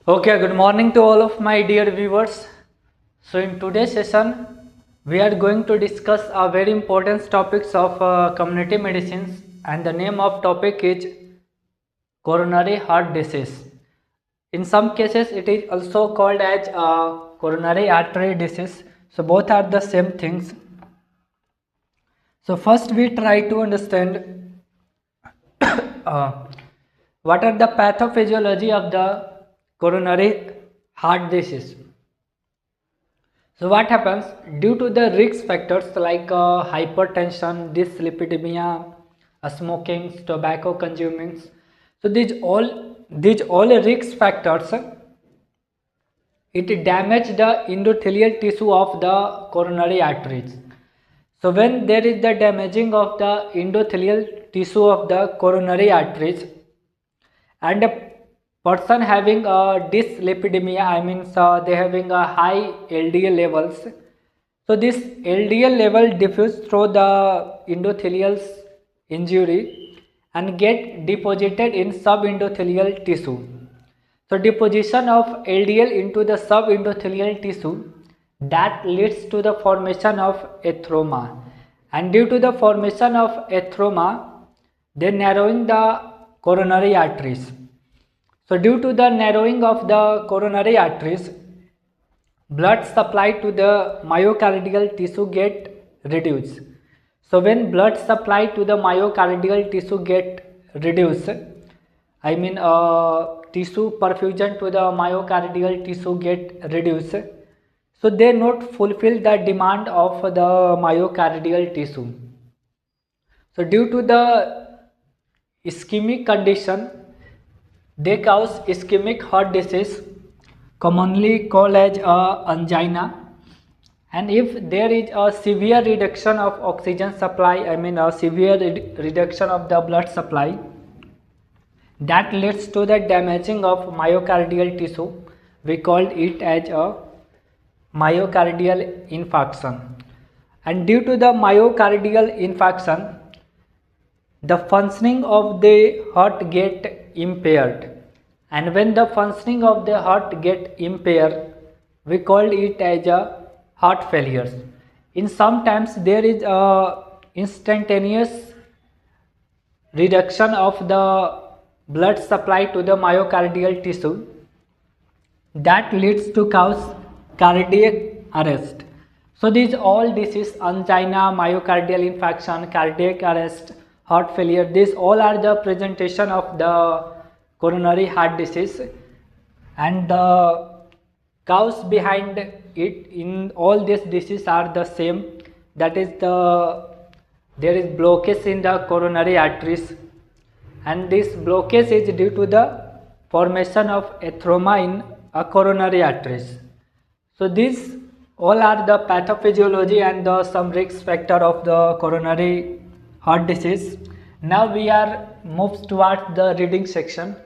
Okay, good morning to all of my dear viewers. So in today's session, we are going to discuss a very important topics of community medicines, and the name of topic is coronary heart disease. In some cases, it is also called as coronary artery disease. So both are the same things. So first we try to understand uh, what are the pathophysiology of the coronary heart disease. So what happens due to the risk factors like hypertension, dyslipidemia, smoking, tobacco consuming. So these all risk factors it damage the endothelial tissue of the coronary arteries. So when there is the damaging of the endothelial tissue of the coronary arteries, and a person having a dyslipidemia, I mean they having a high LDL levels, so this LDL level diffuse through the endothelial injury and get deposited in subendothelial tissue. So deposition of LDL into the subendothelial tissue that leads to the formation of atheroma, and due to the formation of atheroma they narrowing the coronary arteries. So due to the narrowing of the coronary arteries, blood supply to the myocardial tissue get reduced. So when blood supply to the myocardial tissue get reduced, I mean tissue perfusion to the myocardial tissue get reduced, so they not fulfill the demand of the myocardial tissue. So due to the ischemic condition, they cause ischemic heart disease, commonly called as angina. And if there is a severe reduction of oxygen supply, I mean a severe reduction of the blood supply, that leads to the damaging of myocardial tissue. We called it as a myocardial infarction. And due to the myocardial infarction, the functioning of the heart get impaired, and when the functioning of the heart get impaired, we call it as a heart failures. In sometimes there is a instantaneous reduction of the blood supply to the myocardial tissue that leads to cause cardiac arrest. So these all disease, angina, myocardial infarction, cardiac arrest, heart failure, these all are the presentation of the coronary heart disease, and the cause behind it in all these diseases are the same. That is there is blockage in the coronary arteries, and this blockage is due to the formation of atheroma in a coronary arteries. So these all are the pathophysiology and the some risk factor of the coronary heart disease. Now we are moved towards the reading section.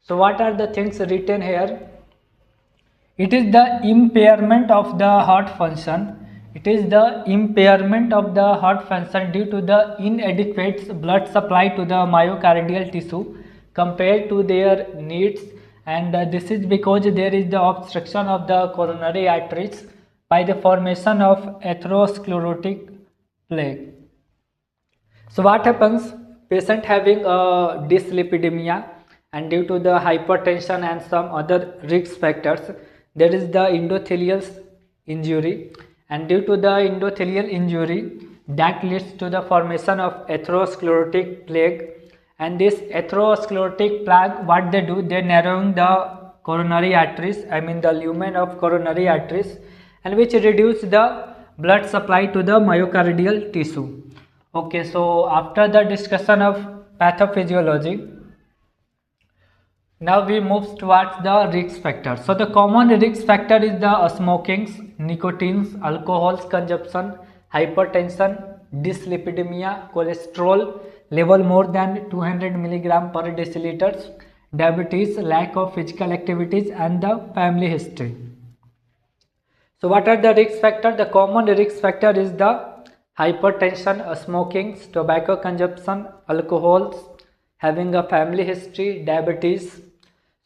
So what are the things written here? It is the impairment of the heart function. It is the impairment of the heart function due to the inadequate blood supply to the myocardial tissue compared to their needs, and this is because there is the obstruction of the coronary arteries by the formation of atherosclerotic plaque. So what happens? Patient having a dyslipidemia, and due to the hypertension and some other risk factors, there is the endothelial injury, and due to the endothelial injury that leads to the formation of atherosclerotic plaque. And this atherosclerotic plaque, what they do, they narrowing the coronary arteries, I mean the lumen of coronary arteries, and which reduce the blood supply to the myocardial tissue. Okay, so after the discussion of pathophysiology, now we move towards the risk factors. So the common risk factor is the smoking, nicotine, alcohol consumption, hypertension, dyslipidemia, cholesterol level more than 200 milligram per deciliter, diabetes, lack of physical activities, and the family history. So what are the risk factors? The common risk factor is the hypertension, smoking, tobacco consumption, alcohol, having a family history, diabetes.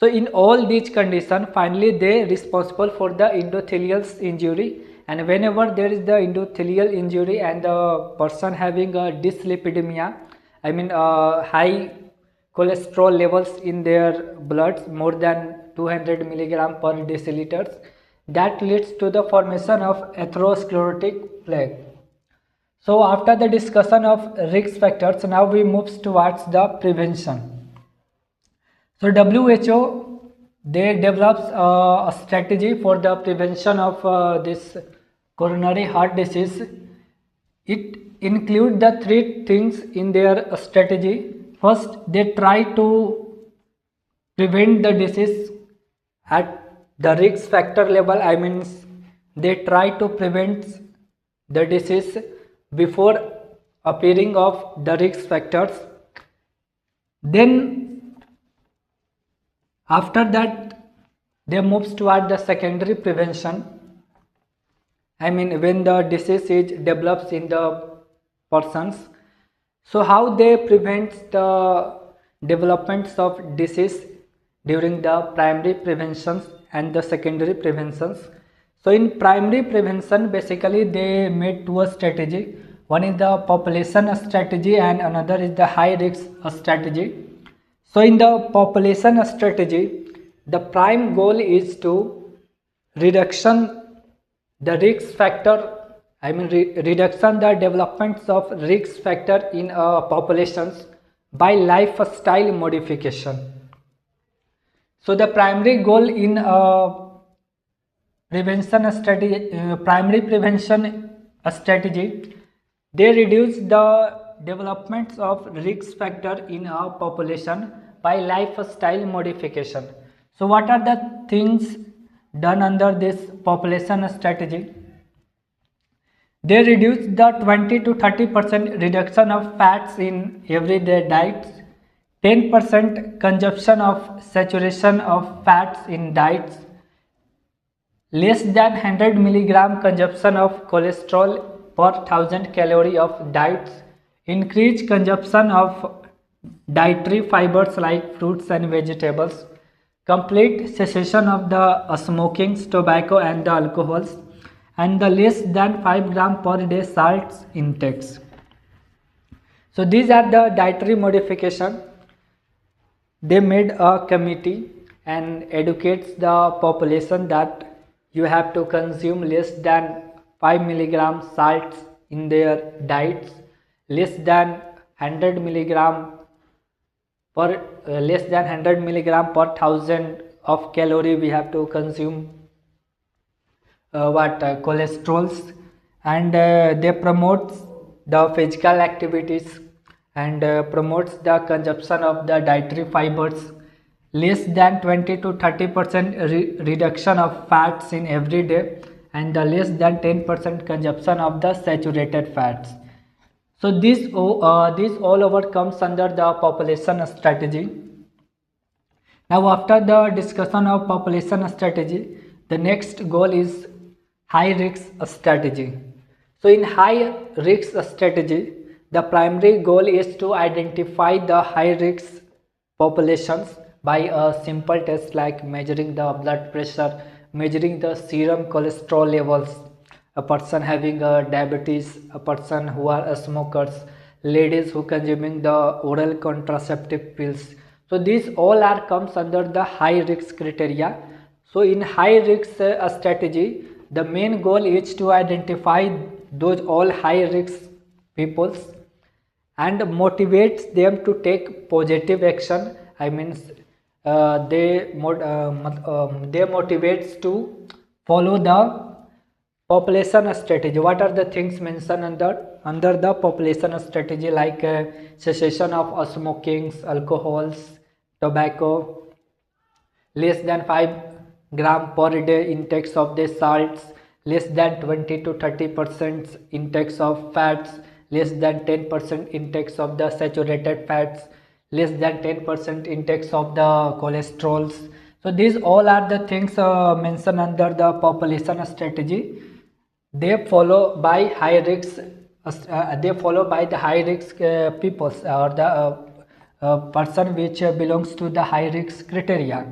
So in all these conditions, finally they responsible for the endothelial injury, and whenever there is the endothelial injury and the person having a dyslipidemia, I mean high cholesterol levels in their blood more than 200 milligram per deciliters, that leads to the formation of atherosclerotic plaque. So after the discussion of risk factors, now we move towards the prevention. So WHO, they develops a strategy for the prevention of this coronary heart disease. It include the three things in their strategy. First, they try to prevent the disease at the risk factor level. I mean, they try to prevent the disease before appearing of the risk factors. Then after that, they moves toward the secondary prevention. I mean, when the disease is develops in the persons. So how they prevent the developments of disease during the primary preventions and the secondary preventions. So in primary prevention, basically they made two strategy. One is the population strategy and another is the high risk strategy. So in the population strategy, the prime goal is to reduction the risk factor, I mean reduction the developments of risk factor in populations by lifestyle modification. So the primary goal in prevention strategy, primary prevention strategy, they reduce the developments of risk factor in a population by lifestyle modification. So what are the things done under this population strategy? They reduce the 20 to 30% reduction of fats in everyday diets, 10% consumption of saturation of fats in diets, less than 100 milligram consumption of cholesterol per 1000 calorie of diets, increased consumption of dietary fibers like fruits and vegetables, complete cessation of the smoking, tobacco and the alcohols, and the less than 5 gram per day salts intakes. So these are the dietary modification. They made a committee and educates the population that you have to consume less than 5 milligram salts in their diets, less than 100 milligram per less than 100 milligram per 1000 of calorie we have to consume cholesterols, and they promote the physical activities and promotes the consumption of the dietary fibers, less than 20 to 30% reduction of fats in every day, and the less than 10% consumption of the saturated fats. So this all over comes under the population strategy. Now after the discussion of population strategy, the next goal is high risk strategy. So in high risk strategy, the primary goal is to identify the high risk populations by a simple test like measuring the blood pressure, measuring the serum cholesterol levels, a person having a diabetes, a person who are smokers, ladies who consuming the oral contraceptive pills. So these all are comes under the high risk criteria. So in high risk strategy, the main goal is to identify those all high risk peoples and motivates them to take positive action. I mean they motivates to follow the population strategy. What are the things mentioned under the population strategy, like cessation of smoking, alcohols, tobacco, less than 5 gram per day intakes of the salts, less than 20 to 30% intakes of fats, less than 10% intakes of the saturated fats, less than 10% intakes of the cholesterols. So these all are the things mentioned under the population strategy. They follow by high risk. They follow by the high risk peoples or the person which belongs to the high risk criteria.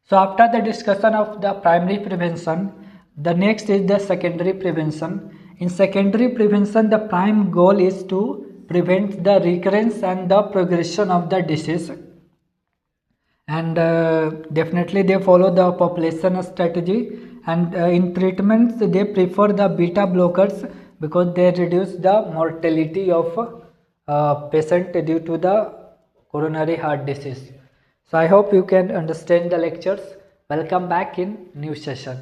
So after the discussion of the primary prevention, the next is the secondary prevention. In secondary prevention, the prime goal is to prevent the recurrence and the progression of the disease. And definitely they follow the population strategy, and in treatments they prefer the beta blockers because they reduce the mortality of patient due to the coronary heart disease. So I hope you can understand the lectures. Welcome back in new session.